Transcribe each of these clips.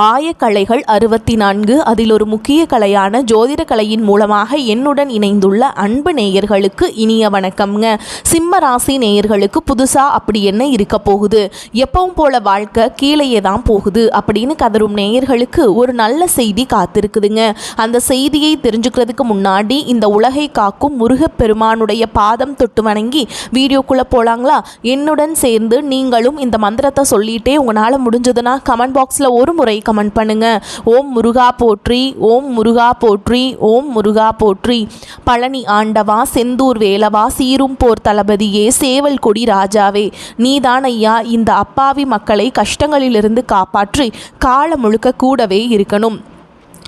ஆயக்கலைகள் 64. அதில் ஒரு முக்கிய கலையான ஜோதிட கலையின் மூலமாக என்னுடன் இணைந்துள்ள அன்பு நேயர்களுக்கு இனிய வணக்கம்ங்க. சிம்ம ராசி நேயர்களுக்கு புதுசாக அப்படி என்ன இருக்க போகுது, எப்பவும் போல வாழ்க்கை கீழேயே தான் போகுது அப்படின்னு கதரும் நேயர்களுக்கு ஒரு நல்ல செய்தி காத்திருக்குதுங்க. அந்த செய்தியை தெரிஞ்சுக்கிறதுக்கு முன்னாடி இந்த உலகை காக்கும் முருகப்பெருமானுடைய பாதம் தொட்டு வணங்கி வீடியோக்குள்ளே போகலாங்களா? என்னுடன் சேர்ந்து நீங்களும் இந்த மந்திரத்தை சொல்லிட்டே உங்களால் முடிஞ்சதுன்னா கமெண்ட் பாக்ஸில் ஒரு முறை கமெண்ட் பண்ணுங்க. ஓம் முருகா போற்றி, ஓம் முருகா போற்றி, ஓம் முருகா போற்றி. பழனி ஆண்டவா, செந்தூர் வேலவா, சீரும் போர் தளபதியே, சேவல் கொடி ராஜாவே, நீதான் ஐயா இந்த அப்பாவி மக்களை கஷ்டங்களிலிருந்து காப்பாற்றி காலம் முழுக்க கூடவே இருக்கணும்.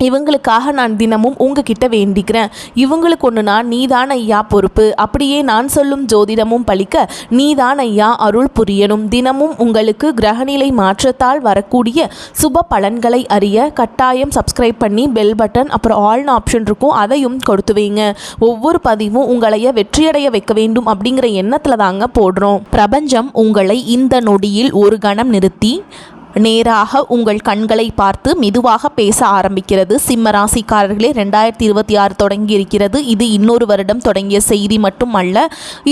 இவங்களுக்காக நான் தினமும் உங்ககிட்ட வேண்டிக்கிறேன். இவங்களுக்கு ஒன்றுனா நீதான் ஐயா பொறுப்பு. அப்படியே நான் சொல்லும் ஜோதிடமும் பலிக்க நீதான் ஐயா அருள் புரியணும். தினமும் உங்களுக்கு கிரகநிலை மாற்றத்தால் வரக்கூடிய சுப பலன்களை அறிய கட்டாயம் சப்ஸ்கிரைப் பண்ணி பெல் பட்டன் அப்புறம் ஆல்னு ஆப்ஷன் இருக்கும், அதையும் கொடுத்து வைங்க. ஒவ்வொரு பதிவும் உங்களைய வெற்றியடைய வைக்க வேண்டும் அப்படிங்கிற எண்ணத்தில் தாங்க போடுறோம். பிரபஞ்சம் உங்களை இந்த நொடியில் ஒரு கணம் நிறுத்தி நேராக உங்கள் கண்களை பார்த்து மெதுவாக பேச ஆரம்பிக்கிறது. சிம்ம ராசிக்காரர்களே, 2026 தொடங்கி இருக்கிறது. இது இன்னொரு வருடம் தொடங்கிய செய்தி மட்டும் அல்ல.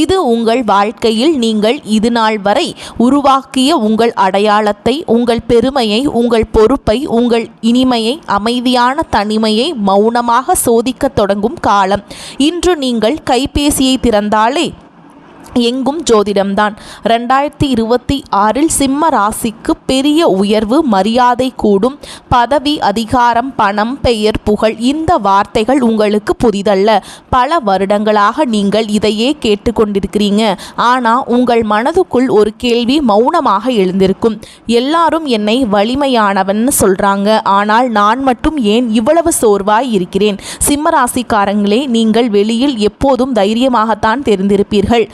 இது உங்கள் வாழ்க்கையில் நீங்கள் இது நாள் வரை உருவாக்கிய உங்கள் அடையாளத்தை, உங்கள் பெருமையை, உங்கள் பொறுப்பை, உங்கள் இனிமையை, அமைதியான தனிமையை மௌனமாக சோதிக்க தொடங்கும் காலம். இன்று நீங்கள் கைபேசியை திறந்தாலே எங்கும் ஜோதிடம்தான். 2026 சிம்ம ராசிக்கு பெரிய உயர்வு, மரியாதை கூடும். பதவி, அதிகாரம், பணம், பெயர், புகழ் இந்த வார்த்தைகள் உங்களுக்கு புதிதல்ல. பல வருடங்களாக நீங்கள் இதையே கேட்டுக்கொண்டிருக்கிறீங்க. ஆனால் உங்கள் மனதுக்குள் ஒரு கேள்வி மௌனமாக எழுந்திருக்கும். எல்லாரும் என்னை வலிமையானவன்னு சொல்றாங்க, ஆனால் நான் மட்டும் ஏன் இவ்வளவு சோர்வாய் இருக்கிறேன்? சிம்ம ராசிக்காரங்களே, நீங்கள் வெளியில் எப்போதும் தைரியமாகத்தான் தெரிந்திருப்பீர்கள்.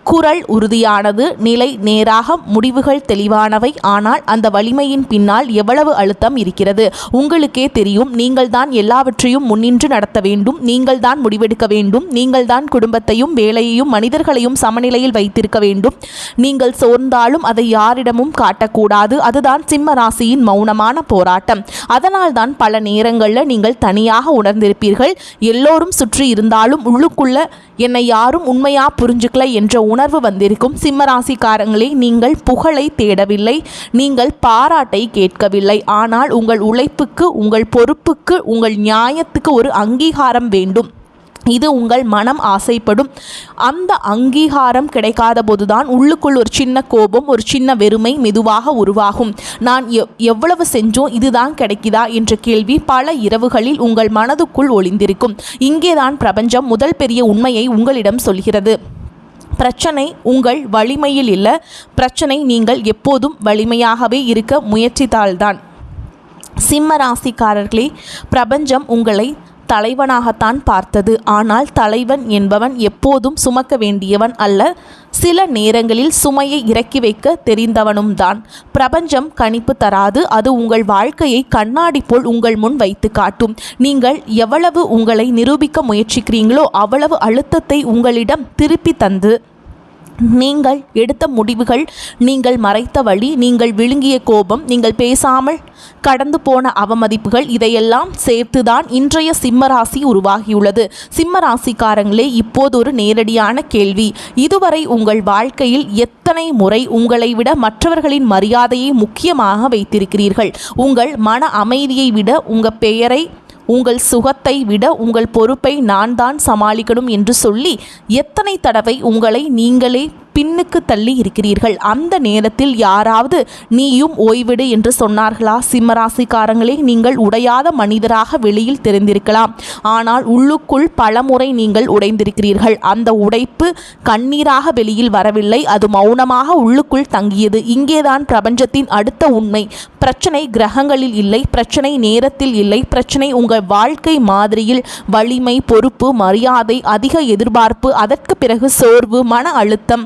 குரல் உறுதியானது, நிலை நேராக, முடிவுகள் தெளிவானவை. ஆனால் அந்த வலிமையின் பின்னால் எவ்வளவு அழுத்தம் இருக்கிறது உங்களுக்கே தெரியும். நீங்கள் தான் எல்லாவற்றையும் முன்னின்று நடத்த வேண்டும். நீங்கள் தான் முடிவெடுக்க வேண்டும். நீங்கள் தான் குடும்பத்தையும் வேலையையும் மனிதர்களையும் சமநிலையில் வைத்திருக்க வேண்டும். நீங்கள் சோர்ந்தாலும் அதை யாரிடமும் காட்டக்கூடாது. அதுதான் சிம்ம ராசியின் மௌனமான போராட்டம். அதனால் தான் பல நேரங்களில் நீங்கள் தனியாக உணர்ந்திருப்பீர்கள். எல்லோரும் சுற்றி இருந்தாலும் உள்ளுக்குள்ள என்னை யாரும் உண்மையா புரிஞ்சுக்கல என்ற உணர்வு வந்திருக்கும். சிம்மராசிக்காரங்களே, நீங்கள் புகழை தேடவில்லை, நீங்கள் பாராட்டை கேட்கவில்லை. ஆனால் உங்கள் உழைப்புக்கு, உங்கள் பொறுப்புக்கு, உங்கள் நியாயத்துக்கு ஒரு அங்கீகாரம் வேண்டும். இது உங்கள் மனம் ஆசைப்படும். அந்த அங்கீகாரம் கிடைக்காத போதுதான் உள்ளுக்குள் ஒரு சின்ன கோபம், ஒரு சின்ன வெறுமை மெதுவாக உருவாகும். நான் எவ்வளவு செஞ்சோம், இதுதான் கிடைக்குதா என்ற கேள்வி பல இரவுகளில் உங்கள் மனதுக்குள் ஒளிந்திருக்கும். இங்கேதான் பிரபஞ்சம் முதல் பெரிய உண்மையை உங்களிடம் சொல்கிறது. பிரச்சனை உங்கள் வலிமையில் இல்லை, பிரச்சனை நீங்கள் எப்போதும் வலிமையாகவே இருக்க முயற்சித்தால்தான். சிம்ம ராசிக்காரர்களே, பிரபஞ்சம் உங்களை தலைவனாகத்தான் பார்த்தது. ஆனால் தலைவன் என்பவன் எப்போதும் சுமக்க வேண்டியவன் அல்ல. சில நேரங்களில் சுமையை இறக்கி வைக்க தெரிந்தவனும் தான். பிரபஞ்சம் கணிப்பு தராது. அது உங்கள் வாழ்க்கையை கண்ணாடி போல் உங்கள் முன் வைத்து காட்டும். நீங்கள் எவ்வளவு உங்களை நிரூபிக்க முயற்சிக்கிறீங்களோ அவ்வளவு அழுத்தத்தை உங்களிடம் திருப்பி தந்து, நீங்கள் எடுத்த முடிவுகள், நீங்கள் மறைத்த வழி, நீங்கள் விழுங்கிய கோபம், நீங்கள் பேசாமல் கடந்து போன அவமதிப்புகள், இதையெல்லாம் சேர்த்துதான் இன்றைய சிம்மராசி உருவாகியுள்ளது. சிம்மராசிக்காரங்களே, இப்போது ஒரு நேரடியான கேள்வி. இதுவரை உங்கள் வாழ்க்கையில் எத்தனை முறை உங்களை விட மற்றவர்களின் மரியாதையை முக்கியமாக வைத்திருக்கிறீர்கள்? உங்கள் மன அமைதியை விட, உங்கள் பெயரை, உங்கள் சுகத்தை விட உங்கள் பொறுப்பை நான் தான் சமாளிக்கணும் என்று சொல்லி எத்தனை தடவை உங்களை நீங்களே பின்னுக்கு தள்ளி இருக்கிறீர்கள்? அந்த நேரத்தில் யாராவது நீயும் ஓய்விடு என்று சொன்னார்களா? சிம்மராசிக்காரங்களே, நீங்கள் உடையாத மனிதராக வெளியில் தெரிந்திருக்கலாம். ஆனால் உள்ளுக்குள் பலமுறை நீங்கள் உடைந்திருக்கிறீர்கள். அந்த உடைப்பு கண்ணீராக வெளியில் வரவில்லை, அது மௌனமாக உள்ளுக்குள் தங்கியது. இங்கேதான் பிரபஞ்சத்தின் அடுத்த உண்மை. பிரச்சனை கிரகங்களில் இல்லை, பிரச்சனை நேரத்தில் இல்லை, பிரச்சனை உங்கள் வாழ்க்கை மாதிரியில். வலிமை, பொறுப்பு, மரியாதை, அதிக எதிர்பார்ப்பு, அதற்கு பிறகு சோர்வு, மன அழுத்தம்,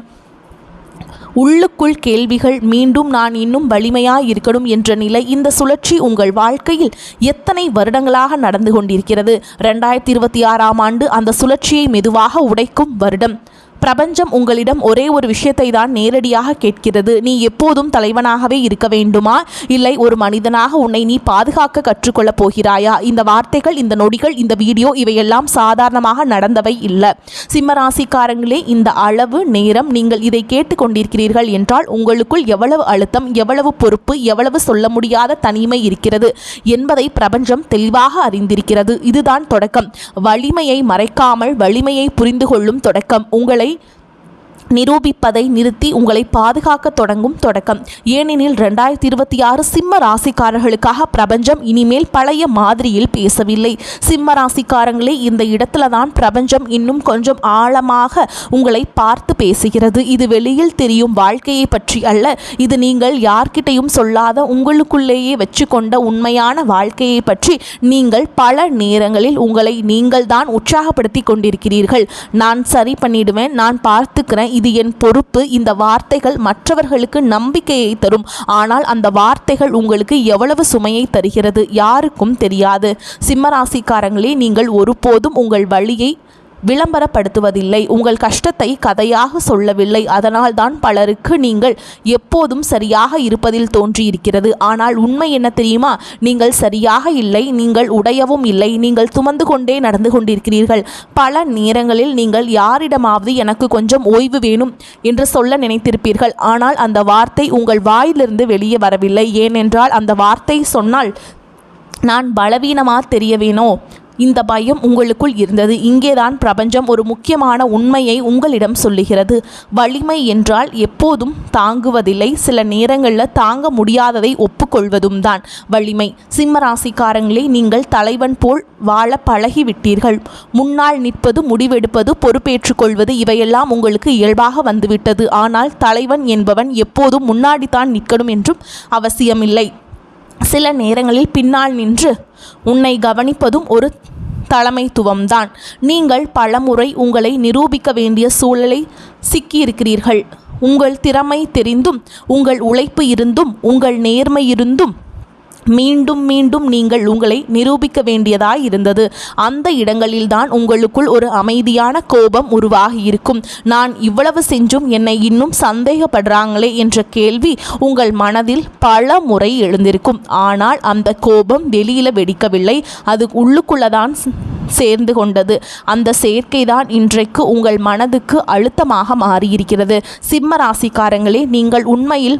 உள்ளுக்குள் கேள்விகள், மீண்டும் நான் இன்னும் வலிமையாய் இருக்கணும் என்ற நிலை. இந்த சுழற்சி உங்கள் வாழ்க்கையில் எத்தனை வருடங்களாக நடந்து கொண்டிருக்கிறது? 2026 அந்த சுழற்சியை மெதுவாக உடைக்கும் வருடம். பிரபஞ்சம் உங்களிடம் ஒரே ஒரு விஷயத்தை தான் நேரடியாக கேட்கிறது. நீ எப்போதும் தலைவனாகவே இருக்க வேண்டுமா, இல்லை ஒரு மனிதனாக உன்னை நீ பாதுகாக்க கற்றுக்கொள்ளப் போகிறாயா? இந்த வார்த்தைகள், இந்த நொடிகள், இந்த வீடியோ இவையெல்லாம் சாதாரணமாக நடந்தவை இல்லை. சிம்மராசிக்காரங்களே, இந்த அளவு நேரம் நீங்கள் இதை கேட்டுக்கொண்டிருக்கிறீர்கள் என்றால் உங்களுக்குள் எவ்வளவு அழுத்தம், எவ்வளவு பொறுப்பு, எவ்வளவு சொல்ல முடியாத தனிமை இருக்கிறது என்பதை பிரபஞ்சம் தெளிவாக அறிந்திருக்கிறது. இதுதான் தொடக்கம். வலிமையை மறைக்காமல் வலிமையை புரிந்து கொள்ளும் தொடக்கம். உங்களை நிரூபிப்பதை நிறுத்தி உங்களை பாதுகாக்க தொடங்கும் தொடக்கம். ஏனெனில் 2026 சிம்ம ராசிக்காரர்களுக்காக பிரபஞ்சம் இனிமேல் பழைய மாதிரியில் பேசவில்லை. சிம்ம ராசிக்காரங்களே, இந்த இடத்துல தான் பிரபஞ்சம் இன்னும் கொஞ்சம் ஆழமாக உங்களை பார்த்து பேசுகிறது. இது வெளியில் தெரியும் வாழ்க்கையை பற்றி அல்ல. இது நீங்கள் யார்கிட்டையும் சொல்லாத உங்களுக்குள்ளேயே வச்சுக்கொண்ட உண்மையான வாழ்க்கையை பற்றி. நீங்கள் பல நேரங்களில் உங்களை நீங்கள் தான் உற்சாகப்படுத்தி கொண்டிருக்கிறீர்கள். நான் சரி பண்ணிடுவேன், நான் பார்த்துக்கிறேன், இது என் பொறுப்பு. இந்த வார்த்தைகள் மற்றவர்களுக்கு நம்பிக்கையை தரும். ஆனால் அந்த வார்த்தைகள் உங்களுக்கு எவ்வளவு சுமையை தருகிறது யாருக்கும் தெரியாது. சிம்மராசிக்காரங்களே, நீங்கள் ஒருபோதும் உங்கள் வழியை விளம்பரப்படுத்துவதில்லை. உங்கள் கஷ்டத்தை கதையாக சொல்லவில்லை. அதனால்தான் பலருக்கு நீங்கள் எப்போதும் சரியாக இருப்பதில் தோன்றியிருக்கிறது. ஆனால் உண்மை என்ன தெரியுமா? நீங்கள் சரியாக இல்லை, நீங்கள் உடையவும் இல்லை, நீங்கள் சுமந்து கொண்டே நடந்து கொண்டிருக்கிறீர்கள். பல நேரங்களில் நீங்கள் யாரிடமாவது எனக்கு கொஞ்சம் ஓய்வு வேணும் என்று சொல்ல நினைத்திருப்பீர்கள். ஆனால் அந்த வார்த்தை உங்கள் வாயிலிருந்து வெளியே வரவில்லை. ஏனென்றால் அந்த வார்த்தை சொன்னால் நான் பலவீனமாக தெரியவேனோ, இந்த பயம் உங்களுக்குள் இருந்தது. இங்கேதான் பிரபஞ்சம் ஒரு முக்கியமான உண்மையை உங்களிடம் சொல்லுகிறது. வலிமை என்றால் எப்போதும் தாங்குவதில்லை, சில நேரங்களில் தாங்க முடியாததை ஒப்புக்கொள்வதும் தான் வலிமை. சிம்மராசிக்காரங்களே, நீங்கள் தலைவன் போல் வாழ பழகிவிட்டீர்கள். முன்னால் நிற்பது, முடிவெடுப்பது, பொறுப்பேற்றுக்கொள்வது இவையெல்லாம் உங்களுக்கு இயல்பாக வந்துவிட்டது. ஆனால் தலைவன் என்பவன் எப்போதும் முன்னாடித்தான் நிற்கணும் என்றும் அவசியமில்லை. சில நேரங்களில் பின்னால் நின்று உன்னை கவனிப்பதும் ஒரு தலைமைத்துவம்தான். நீங்கள் பலமுறை உங்களை நிரூபிக்க வேண்டிய சூழலை சிக்கியிருக்கிறீர்கள். உங்கள் திறமை தெரிந்தும், உங்கள் உழைப்பு இருந்தும், உங்கள் நேர்மை இருந்தும் மீண்டும் மீண்டும் நீங்கள் உங்களை நிரூபிக்க வேண்டியதாய் இருந்தது. அந்த இடங்களில்தான் உங்களுக்குள் ஒரு அமைதியான கோபம் உருவாகி இருக்கும். நான் இவ்வளவு செஞ்சும் என்னை இன்னும் சந்தேகப்படுறாங்களே என்ற கேள்வி உங்கள் மனதில் பல முறை எழுந்திருக்கும். ஆனால் அந்த கோபம் வெளியில் வெடிக்கவில்லை, அது உள்ளுக்குள்ளதான் சேர்ந்து கொண்டது. அந்த சேர்க்கைதான் இன்றைக்கு உங்கள் மனதுக்கு அழுத்தமாக மாறியிருக்கிறது. சிம்ம ராசிக்காரங்களே, நீங்கள் உண்மையில்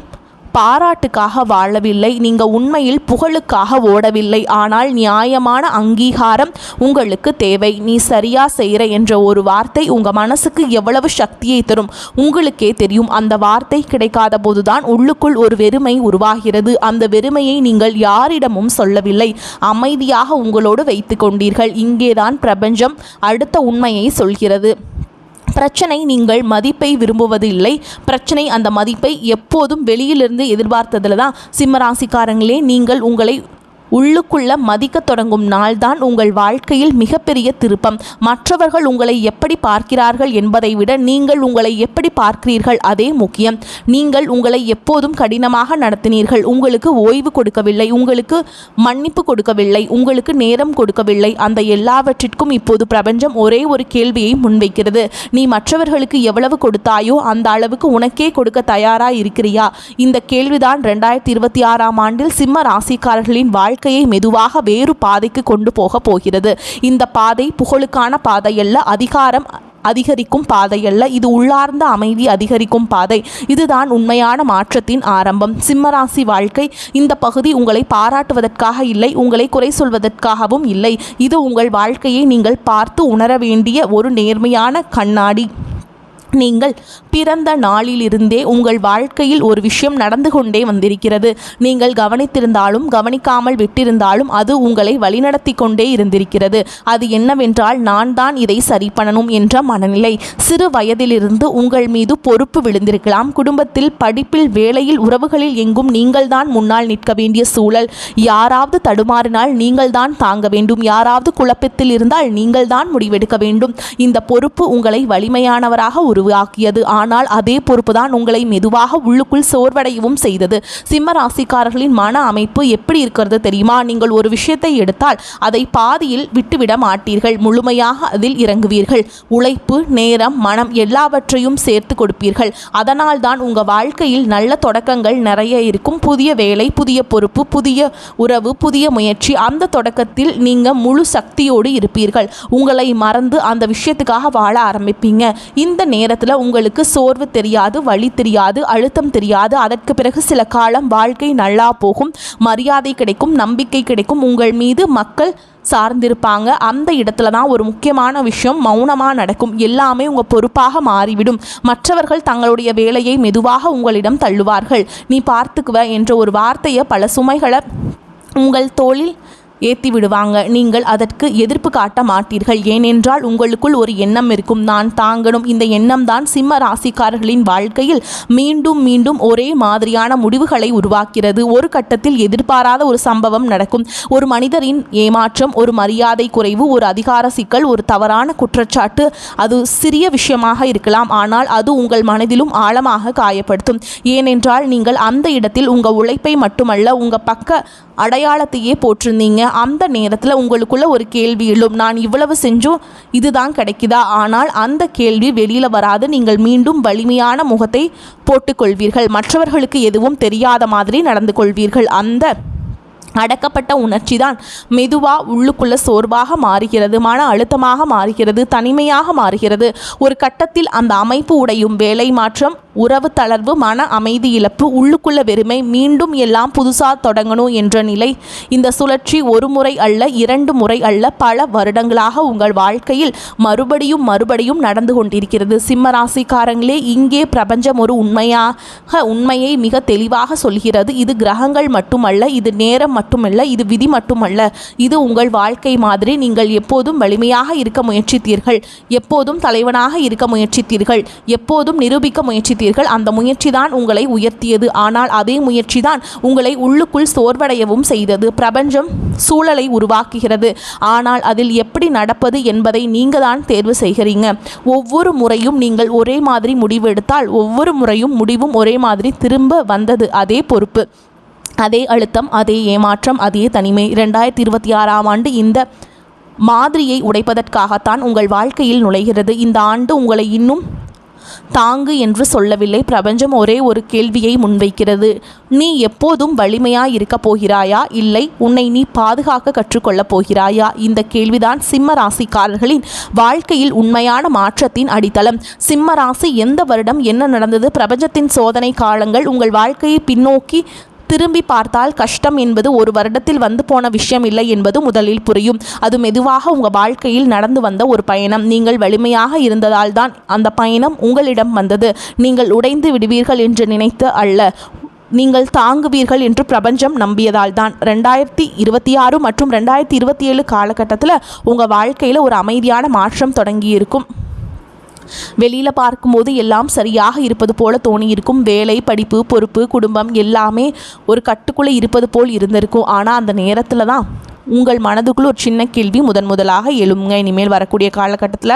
பாராட்டுக்காக வாழவில்லை, நீங்கள் உண்மையில் புகழுக்காக ஓடவில்லை. ஆனால் நியாயமான அங்கீகாரம் உங்களுக்கு தேவை. நீ சரியா செய்கிற என்ற ஒரு வார்த்தை உங்கள் மனசுக்கு எவ்வளவு சக்தியை தரும் உங்களுக்கே தெரியும். அந்த வார்த்தை கிடைக்காத போதுதான் உள்ளுக்குள் ஒரு வெறுமை உருவாகிறது. அந்த வெறுமையை நீங்கள் யாரிடமும் சொல்லவில்லை, அமைதியாக உங்களோடு வைத்து கொண்டீர்கள். இங்கேதான் பிரபஞ்சம் அடுத்த உண்மையை சொல்கிறது. பிரச்சனை நீங்கள் மதிப்பை விரும்புவது இல்லை, பிரச்சனை அந்த மதிப்பை எப்போதும் வெளியிலிருந்து எதிர்பார்த்ததில் தான். சிம்மராசிக்காரங்களே, நீங்கள் உங்களை உள்ளுக்குள்ள மதிக்க தொடங்கும் நாள்தான் உங்கள் வாழ்க்கையில் மிகப்பெரிய திருப்பம். மற்றவர்கள் உங்களை எப்படி பார்க்கிறார்கள் என்பதை விட நீங்கள் உங்களை எப்படி பார்க்கிறீர்கள் அதே முக்கியம். நீங்கள் உங்களை எப்போதும் கடினமாக நடத்தினீர்கள். உங்களுக்கு ஓய்வு கொடுக்கவில்லை, உங்களுக்கு மன்னிப்பு கொடுக்கவில்லை, உங்களுக்கு நேரம் கொடுக்கவில்லை. அந்த எல்லாவற்றிற்கும் இப்போது பிரபஞ்சம் ஒரே ஒரு கேள்வியை முன்வைக்கிறது. நீ மற்றவர்களுக்கு எவ்வளவு கொடுத்தாயோ அந்த அளவுக்கு உனக்கே கொடுக்க தயாராக இருக்கிறியா? இந்த கேள்விதான் 2026ஆம் ஆண்டில் சிம்ம ராசிக்காரர்களின் வாழ்க்கையை மெதுவாக வேறு பாதைக்கு கொண்டு போக போகிறது. இந்த பாதை புகழுக்கான பாதையல்ல, அதிகாரம் அதிகரிக்கும் பாதையல்ல, இது உள்ளார்ந்த அமைதி அதிகரிக்கும் பாதை. இதுதான் உண்மையான மாற்றத்தின் ஆரம்பம். சிம்மராசி வாழ்க்கை இந்த பகுதி உங்களை பாராட்டுவதற்காக இல்லை, உங்களை குறை சொல்வதற்காகவும் இல்லை. இது உங்கள் வாழ்க்கையை நீங்கள் பார்த்து உணர வேண்டிய ஒரு நேர்மையான கண்ணாடி. நீங்கள் பிறந்த நாளிலிருந்தே உங்கள் வாழ்க்கையில் ஒரு விஷயம் நடந்து கொண்டே வந்திருக்கிறது. நீங்கள் கவனித்திருந்தாலும் கவனிக்காமல் விட்டிருந்தாலும் அது உங்களை வழிநடத்தி கொண்டே இருந்திருக்கிறது. அது என்னவென்றால், நான் தான் இதை சரி பண்ணணும் என்ற மனநிலை. சிறு வயதிலிருந்து உங்கள் மீது பொறுப்பு விழுந்திருக்கலாம். குடும்பத்தில், படிப்பில், வேலையில், உறவுகளில் எங்கும் நீங்கள் தான் முன்னால் நிற்க வேண்டிய சூழல். யாராவது தடுமாறினால் நீங்கள் தான் தாங்க வேண்டும். யாராவது குழப்பத்தில் இருந்தால் நீங்கள் தான் முடிவெடுக்க வேண்டும். இந்த பொறுப்பு உங்களை வலிமையானவராக உருவாக்கியது. ஆனால் அதே பொறுப்பு தான் உங்களை மெதுவாக உள்ளுக்குள் சோர்வடையவும் செய்தது. சிம்ம ராசிக்காரர்களின் மன அமைப்பு எப்படி இருக்கிறது தெரியுமா? நீங்கள் ஒரு விஷயத்தை எடுத்தால் அதை பாதியில் விட்டுவிட மாட்டீர்கள். முழுமையாக அதில் இறங்குவீர்கள். உழைப்பு, நேரம், மனம் எல்லாவற்றையும் சேர்த்து கொடுப்பீர்கள். அதனால் தான் உங்கள் வாழ்க்கையில் நல்ல தொடக்கங்கள் நிறைய இருக்கும். புதிய வேலை, புதிய பொறுப்பு, புதிய உறவு, புதிய முயற்சி. அந்த தொடக்கத்தில் நீங்கள் முழு சக்தியோடு இருப்பீர்கள். உங்களை மறந்து அந்த விஷயத்துக்காக வாழ ஆரம்பிப்பீங்க. இந்த நேரத்தில் உங்களுக்கு சோர்வு தெரியாது, வலி தெரியாது, அழுத்தம் தெரியாது. அதற்கு பிறகு சில காலம் வாழ்க்கை நல்லா போகும். மரியாதை கிடைக்கும், நம்பிக்கை கிடைக்கும். உங்கள் மீது மக்கள் சார்ந்திருப்பாங்க. அந்த இடத்துல தான் ஒரு முக்கியமான விஷயம் மௌனமாக நடக்கும். எல்லாமே உங்கள் பொறுப்பாக மாறிவிடும். மற்றவர்கள் தங்களுடைய வேலையை மெதுவாக உங்களிடம் தள்ளுவார்கள். நீ பார்த்துக்குவ என்ற ஒரு வார்த்தையை பல சுமைகளை உங்கள் தோளில் ஏற்றி விடுவாங்க. நீங்கள் அதற்கு எதிர்ப்பு காட்ட மாட்டீர்கள். ஏனென்றால் உங்களுக்குள் ஒரு எண்ணம் இருக்கும், நான் தாங்கணும். இந்த எண்ணம் தான் சிம்ம ராசிக்காரர்களின் வாழ்க்கையில் மீண்டும் மீண்டும் ஒரே மாதிரியான முடிவுகளை உருவாக்கிறது. ஒரு கட்டத்தில் எதிர்பாராத ஒரு சம்பவம் நடக்கும். ஒரு மனிதரின் ஏமாற்றம், ஒரு மரியாதை குறைவு, ஒரு அதிகார சிக்கல், ஒரு தவறான குற்றச்சாட்டு. அது சிறிய விஷயமாக இருக்கலாம், ஆனால் அது உங்கள் மனதிலும் ஆழமாக காயப்படுத்தும். ஏனென்றால் நீங்கள் அந்த இடத்தில் உங்கள் உழைப்பை மட்டுமல்ல, உங்கள் பக்க அடையாளத்தையே போட்டிருந்தீங்க. அந்த நேரத்தில் உங்களுக்குள்ள ஒரு கேள்வி எழும், நான் இவ்வளவு செஞ்சும் இதுதான் கிடைக்குதா? ஆனால் அந்த கேள்வி வெளியில் வராது. நீங்கள் மீண்டும் வலிமையான முகத்தை போட்டுக்கொள்வீர்கள். மற்றவர்களுக்கு எதுவும் தெரியாத மாதிரி நடந்து கொள்வீர்கள். அந்த அடக்கப்பட்ட உணர்ச்சி தான் மெதுவாக உள்ளுக்குள்ள சோர்வாக மாறுகிறது, மன அழுத்தமாக மாறுகிறது, தனிமையாக மாறுகிறது. ஒரு கட்டத்தில் அந்த அமைப்பு உடையும். வேலை மாற்றம், உறவு தளர்வு, மன அமைதி இழப்பு, உள்ளுக்குள்ள வெறுமை, மீண்டும் எல்லாம் புதுசாக தொடங்கணும் என்ற நிலை. இந்த சுழற்சி ஒரு முறை அல்ல, 2 முறை அல்ல, பல வருடங்களாக உங்கள் வாழ்க்கையில் மறுபடியும் நடந்து கொண்டிருக்கிறது. சிம்ம ராசிக்காரங்களே, இங்கே பிரபஞ்சம் ஒரு உண்மையை மிக தெளிவாக சொல்கிறது. இது கிரகங்கள் மட்டுமல்ல, இது நேரம் மட்டுமல்ல, இது விதி மட்டுமல்ல, இது உங்கள் வாழ்க்கை மாதிரி. நீங்கள் எப்போதும் வலிமையாக இருக்க முயற்சித்தீர்கள், எப்போதும் தலைவனாக இருக்க முயற்சித்தீர்கள், எப்போதும் நிரூபிக்க முயற்சித்தீர்கள். அந்த முயற்சி தான் உங்களை உயர்த்தியது. ஆனால் அதே முயற்சி தான் உங்களை உள்ளுக்குள் சோர்வடையவும் செய்தது. பிரபஞ்சம் சூழலை உருவாக்குகிறது, ஆனால் அதில் எப்படி நடப்பது என்பதை நீங்கள் தான் தேர்வு செய்கிறீங்க. ஒவ்வொரு முறையும் நீங்கள் ஒரே மாதிரி முடிவு எடுத்தால் ஒவ்வொரு முறையும் முடிவும் ஒரே மாதிரி திரும்ப வந்தது. அதே பொறுப்பு, அதே அழுத்தம், அதே ஏமாற்றம், அதே தனிமை. 2026ஆம் ஆண்டு இந்த மாதிரியை உடைப்பதற்காகத்தான் உங்கள் வாழ்க்கையில் நுழைகிறது. இந்த ஆண்டு உங்களை இன்னும் தாங்கு என்று சொல்லவில்லை. பிரபஞ்சம் ஒரே ஒரு கேள்வியை முன்வைக்கிறது. நீ எப்போதும் வலிமையாய் இருக்கப் போகிறாயா? இல்லை, உன்னை நீ பாதுகாக்க கற்றுக்கொள்ளப் போகிறாயா? இந்த கேள்விதான் சிம்ம ராசிக்காரர்களின் வாழ்க்கையில் உண்மையான மாற்றத்தின் அடித்தளம். சிம்ம ராசி, எந்த வருடம் என்ன நடந்தது? பிரபஞ்சத்தின் சோதனை காலங்கள். உங்கள் வாழ்க்கையை பின்னோக்கி திரும்பி பார்த்தால் கஷ்டம் என்பது ஒரு வருடத்தில் வந்து போன விஷயம் இல்லை என்பது முதலில் புரியும். அது மெதுவாக உங்கள் வாழ்க்கையில் நடந்து வந்த ஒரு பயணம். நீங்கள் வலிமையாக இருந்ததால் தான் அந்த பயணம் உங்களிடம் வந்தது. நீங்கள் உடைந்து விடுவீர்கள் என்று நினைத்து அல்ல, நீங்கள் தாங்குவீர்கள் என்று பிரபஞ்சம் நம்பியதால் தான். 2026 மற்றும் 2027 காலகட்டத்தில் உங்கள் வாழ்க்கையில் ஒரு அமைதியான மாற்றம் தொடங்கியிருக்கும். வெளியில் பார்க்கும்போது எல்லாம் சரியாக இருப்பது போல தோணியிருக்கும். வேலை, படிப்பு, பொறுப்பு, குடும்பம் எல்லாமே ஒரு கட்டுக்குள்ளே இருப்பது போல் இருந்திருக்கும். ஆனால் அந்த நேரத்தில் தான் உங்கள் மனதுக்குள்ள ஒரு சின்ன கேள்வி முதலாக எழுங்க. இனிமேல் வரக்கூடிய காலகட்டத்தில்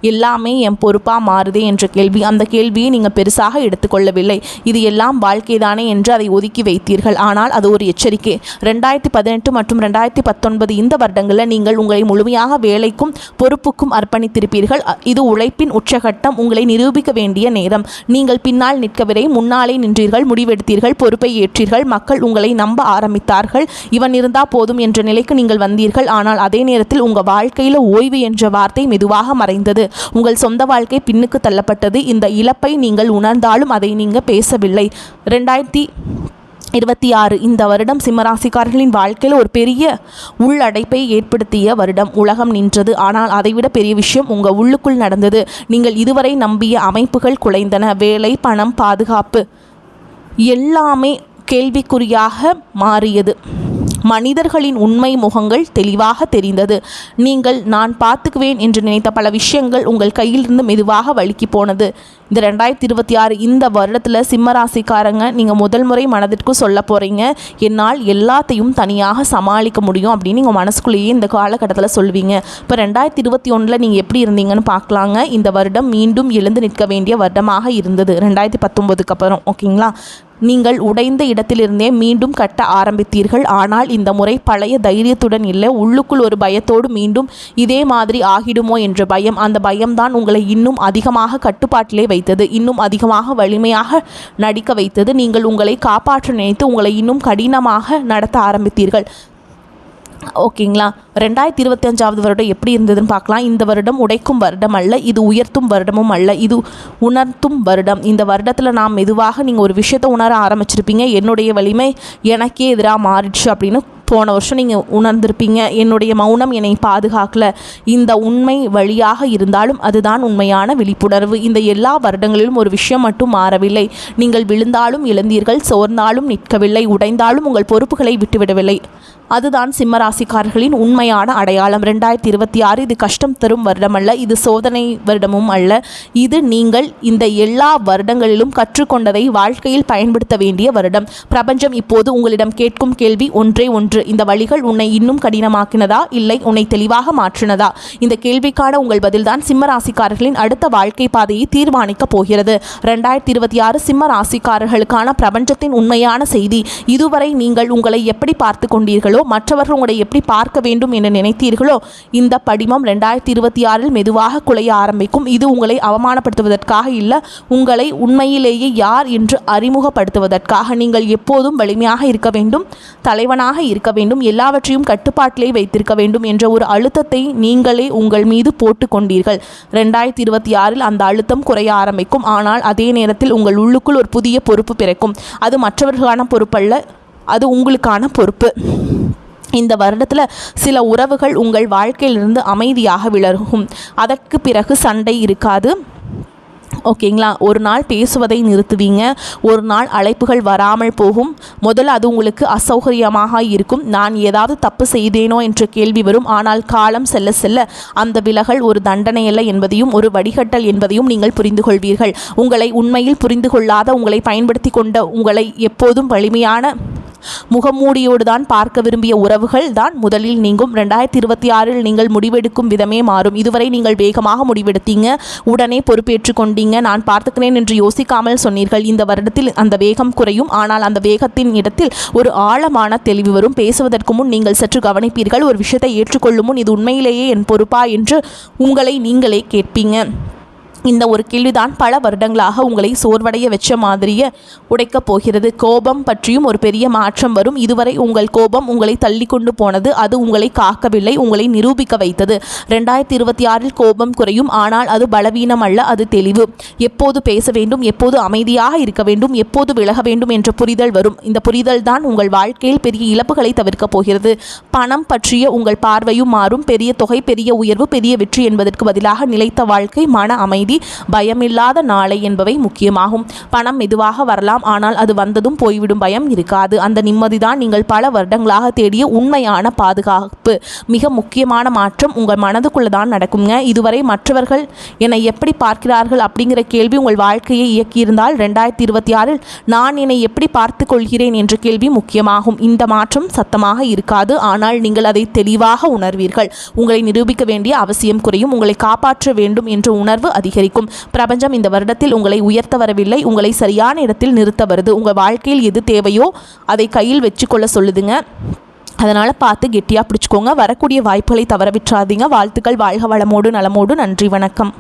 எல்லாமே என் பொறுப்பாக மாறுதே என்ற கேள்வி. அந்த கேள்வியை நீங்கள் பெருசாக எடுத்துக்கொள்ளவில்லை. இது எல்லாம் வாழ்க்கை தானே என்று அதை ஒதுக்கி வைத்தீர்கள். ஆனால் அது ஒரு எச்சரிக்கை. 2018 மற்றும் 2019 இந்த வருடங்களில் நீங்கள் உங்களை முழுமையாக வேலைக்கும் பொறுப்புக்கும் அர்ப்பணித்திருப்பீர்கள். இது உழைப்பின் உச்சகட்டம். உங்களை நிரூபிக்க வேண்டிய நேரம். நீங்கள் பின்னால் நிற்கவில்லை, முன்னாலே நின்றீர்கள், முடிவெடுத்தீர்கள், பொறுப்பை ஏற்றீர்கள். மக்கள் உங்களை நம்ப ஆரம்பித்தார்கள். இவன் இருந்தால் போதும் என்ற நிலைக்கு நீங்கள் வந்தீர்கள். ஆனால் அதே நேரத்தில் உங்கள் வாழ்க்கையில் ஓய்வு என்ற வார்த்தை மெதுவாக மறைந்தது. உங்கள் சொந்த வாழ்க்கை பின்னுக்கு தள்ளப்பட்டது. இந்த இழப்பை நீங்கள் உணர்ந்தாலும் அதை நீங்கள் பேசவில்லை. 2026 இந்த வருடம் சிம்மராசிக்காரர்களின் வாழ்க்கையில் ஒரு பெரிய உள்ளடைப்பை ஏற்படுத்திய வருடம். உலகம் நின்றது. ஆனால் அதைவிட பெரிய விஷயம் உங்கள் உள்ளுக்குள் நடந்தது. நீங்கள் இதுவரை நம்பிய அமைப்புகள் குலைந்தன. வேலை, பணம், பாதுகாப்பு எல்லாமே கேள்விக்குறியாக மாறியது. மனிதர்களின் உண்மை முகங்கள் தெளிவாக தெரிந்தது. நீங்கள் நான் பார்த்துக்குவேன் என்று நினைத்த பல விஷயங்கள் உங்கள் கையிலிருந்து மெதுவாக வழுக்கி போனது. இந்த 2026 இந்த வருடத்தில் சிம்மராசிக்காரங்க நீங்கள் முதல் முறை மனதிற்கு சொல்ல போகிறீங்க, என்னால் எல்லாத்தையும் தனியாக சமாளிக்க முடியும் அப்படின்னு நீங்கள் மனசுக்குள்ளேயே இந்த காலகட்டத்தில் சொல்வீங்க. இப்போ 2021 நீங்கள் எப்படி இருந்தீங்கன்னு பார்க்கலாங்க. இந்த வருடம் மீண்டும் எழுந்து நிற்க வேண்டிய வருடமாக இருந்தது 2019க்கு அப்புறம். ஓகேங்களா? நீங்கள் உடைந்த இடத்திலிருந்தே மீண்டும் கட்ட ஆரம்பித்தீர்கள். ஆனால் இந்த முறை பழைய தைரியத்துடன் இல்லை, உள்ளுக்குள் ஒரு பயத்தோடு மீண்டும் இதே மாதிரி ஆகிடுமோ என்ற பயம். அந்த பயம்தான் உங்களை இன்னும் அதிகமாக கட்டுப்பாட்டிலே வைத்தது, இன்னும் அதிகமாக வலிமையாக நடிக்க வைத்தது. நீங்கள் உங்களை காப்பாற்ற நினைத்து உங்களை இன்னும் கடினமாக நடத்த ஆரம்பித்தீர்கள். ஓகேங்களா? 2025 வருடம் எப்படி இருந்ததுன்னு பார்க்கலாம். இந்த வருடம் உடைக்கும் வருடம் அல்ல, இது உயர்த்தும் வருடமும் அல்ல, இது உணர்த்தும் வருடம். இந்த வருடத்தில் நாம் மெதுவாக நீங்கள் ஒரு விஷயத்தை உணர ஆரம்பிச்சிருப்பீங்க. என்னுடைய வலிமை எனக்கே எதிராக மாறிடுச்சு அப்படின்னு போன வருஷம் நீங்கள் உணர்ந்திருப்பீங்க. என்னுடைய மௌனம் என்னை பாதுகாக்கல. இந்த உண்மை வழியாக இருந்தாலும் அதுதான் உண்மையான விழிப்புணர்வு. இந்த எல்லா வருடங்களிலும் ஒரு விஷயம் மட்டும் மாறவில்லை. நீங்கள் விழுந்தாலும் எழுந்தீர்கள், சோர்ந்தாலும் நிற்கவில்லை, உடைந்தாலும் உங்கள் பொறுப்புகளை விட்டுவிடவில்லை. அதுதான் சிம்மராசிக்காரர்களின் உண்மையான அடையாளம். 2026 இது கஷ்டம் தரும் வருடம் அல்ல, இது சோதனை வருடமும் அல்ல. இது நீங்கள் இந்த எல்லா வருடங்களிலும் கற்றுக்கொண்டதை வாழ்க்கையில் பயன்படுத்த வேண்டிய வருடம். பிரபஞ்சம் இப்போது உங்களிடம் கேட்கும் கேள்வி ஒன்றே ஒன்று: இந்த வழிகள் உன்னை இன்னும் கடினமாக்கினதா, இல்லை உன்னை தெளிவாக மாற்றினதா? இந்த கேள்விக்கான உங்கள் பதில்தான் சிம்மராசிக்காரர்களின் அடுத்த வாழ்க்கை பாதையை தீர்மானிக்கப் போகிறது. 2026 சிம்மராசிக்காரர்களுக்கான பிரபஞ்சத்தின் உண்மையான செய்தி. இதுவரை நீங்கள் உங்களை எப்படி பார்த்து கொண்டீர்களோ, மற்றவர்கள் உங்களை எப்படி பார்க்க வேண்டும் என நினைத்தீர்களோ, இந்த படிமம் 2026 மெதுவாக குலைய ஆரம்பிக்கும். இது உங்களை அவமானப்படுத்துவதற்காக இல்லை, உங்களை உண்மையிலேயே யார் என்று அறிமுகப்படுத்துவதற்காக. நீங்கள் எப்போதும் வலிமையாக இருக்க வேண்டும், தலைவனாக இருக்க வேண்டும், எல்லாவற்றையும் கட்டுப்பாட்டிலே வைத்திருக்க வேண்டும் என்ற ஒரு அழுத்தத்தை நீங்களே உங்கள் மீது போட்டு கொண்டீர்கள். 2026 அந்த அழுத்தம் குறைய ஆரம்பிக்கும். ஆனால் அதே நேரத்தில் உங்கள் உள்ளுக்குள் ஒரு புதிய பொறுப்பு பிறக்கும். அது மற்றவர்களுக்கான பொறுப்பல்ல, அது உங்களுக்கான பொறுப்பு. இந்த வருடத்தில் சில உறவுகள் உங்கள் வாழ்க்கையிலிருந்து அமைதியாக விலகும். அதற்கு பிறகு சண்டை இருக்காது. ஓகேங்களா? ஒரு நாள் பேசுவதை நிறுத்துவீங்க, ஒரு நாள் அழைப்புகள் வராமல் போகும். முதல்ல அது உங்களுக்கு அசௌகரியமாக இருக்கும். நான் ஏதாவது தப்பு செய்தேனோ என்ற கேள்வி வரும். ஆனால் காலம் செல்ல செல்ல அந்த விலகல் ஒரு தண்டனை அல்ல என்பதையும் ஒரு வடிகட்டல் என்பதையும் நீங்கள் புரிந்து கொள்வீர்கள். உங்களை உண்மையில் புரிந்து கொள்ளாத, உங்களை பயன்படுத்தி கொண்ட, உங்களை எப்போதும் வலிமையான முகமூடியோடு தான் பார்க்க விரும்பிய உறவுகள் தான் முதலில் நீங்கும். 2026 நீங்கள் முடிவெடுக்கும் விதமே மாறும். இதுவரை நீங்கள் வேகமாக முடிவெடுத்தீங்க, உடனே பொறுப்பேற்றுக் கொண்டீங்க, நான் பார்த்துக்கிறேன் என்று யோசிக்காமல் சொன்னீர்கள். இந்த வருடத்தில் அந்த வேகம் குறையும். ஆனால் அந்த வேகத்தின் இடத்தில் ஒரு ஆழமான தெளிவு வரும். பேசுவதற்கு முன் நீங்கள் சற்று கவனிப்பீர்கள். ஒரு விஷயத்தை ஏற்றுக்கொள்ளும் முன் இது உண்மையிலேயே என் பொறுப்பா என்று உங்களை நீங்களே கேட்பீங்க. இந்த ஒரு கேள்விதான் பல வருடங்களாக உங்களை சோர்வடைய வச்ச மாதிரியே உடைக்கப் போகிறது. கோபம் பற்றியும் ஒரு பெரிய மாற்றம் வரும். இதுவரை உங்கள் கோபம் உங்களை தள்ளி கொண்டு போனது. அது உங்களை காக்கவில்லை, உங்களை நிரூபிக்க வைத்தது. 2026 கோபம் குறையும். ஆனால் அது பலவீனம் அல்ல, அது தெளிவு. எப்போது பேச வேண்டும், எப்போது அமைதியாக இருக்க வேண்டும், எப்போது விலக வேண்டும் என்ற புரிதல் வரும். இந்த புரிதல் தான் உங்கள் வாழ்க்கையில் பெரிய இழப்புகளை தவிர்க்கப் போகிறது. பணம் பற்றிய உங்கள் பார்வையும் மாறும். பெரிய தொகை, பெரிய உயர்வு, பெரிய வெற்றி என்பதற்கு பதிலாக நிலைத்த வாழ்க்கை, மன அமைதி, பயமில்லாத நாளை என்பவை முக்கியமாகும். பணம் மெதுவாக வரலாம், ஆனால் அது வந்ததும் போய்விடும் பயம் இருக்காது. அந்த நிம்மதிதான் நீங்கள் பல வருடங்களாக தேடிய உண்மையான பாதுகாப்பு. மிக முக்கியமான மாற்றம் உங்கள் மனதுக்குள்ள தான் நடக்குங்க. இதுவரை மற்றவர்கள் என்னை எப்படி பார்க்கிறார்கள் அப்படிங்கிற கேள்வி உங்கள் வாழ்க்கையை இயக்கியிருந்தால் 2026 நான் என்னை எப்படி பார்த்து கொள்கிறேன் என்ற கேள்வி முக்கியமாகும். இந்த மாற்றம் சத்தமாக இருக்காது, ஆனால் நீங்கள் அதை தெளிவாக உணர்வீர்கள். உங்களை நிரூபிக்க வேண்டிய அவசியம் குறையும். உங்களை காப்பாற்ற வேண்டும் என்ற உணர்வு அதிகரிக்கும். பிரபஞ்சம் இந்த வருடத்தில் உங்களை உயர்த்த வரவில்லை, உங்களை சரியான இடத்தில் நிறுத்த வருது. உங்கள் வாழ்க்கையில் எது தேவையோ அதை கையில் வச்சுக்கொள்ள சொல்லுதுங்க. அதனால் பார்த்து கெட்டியாக பிடிச்சிக்கோங்க. வரக்கூடிய வாய்ப்புகளை தவற விட்டுறாதீங்க. வாழ்த்துக்கள். வாழ்க வளமோடு நலமோடு. நன்றி, வணக்கம்.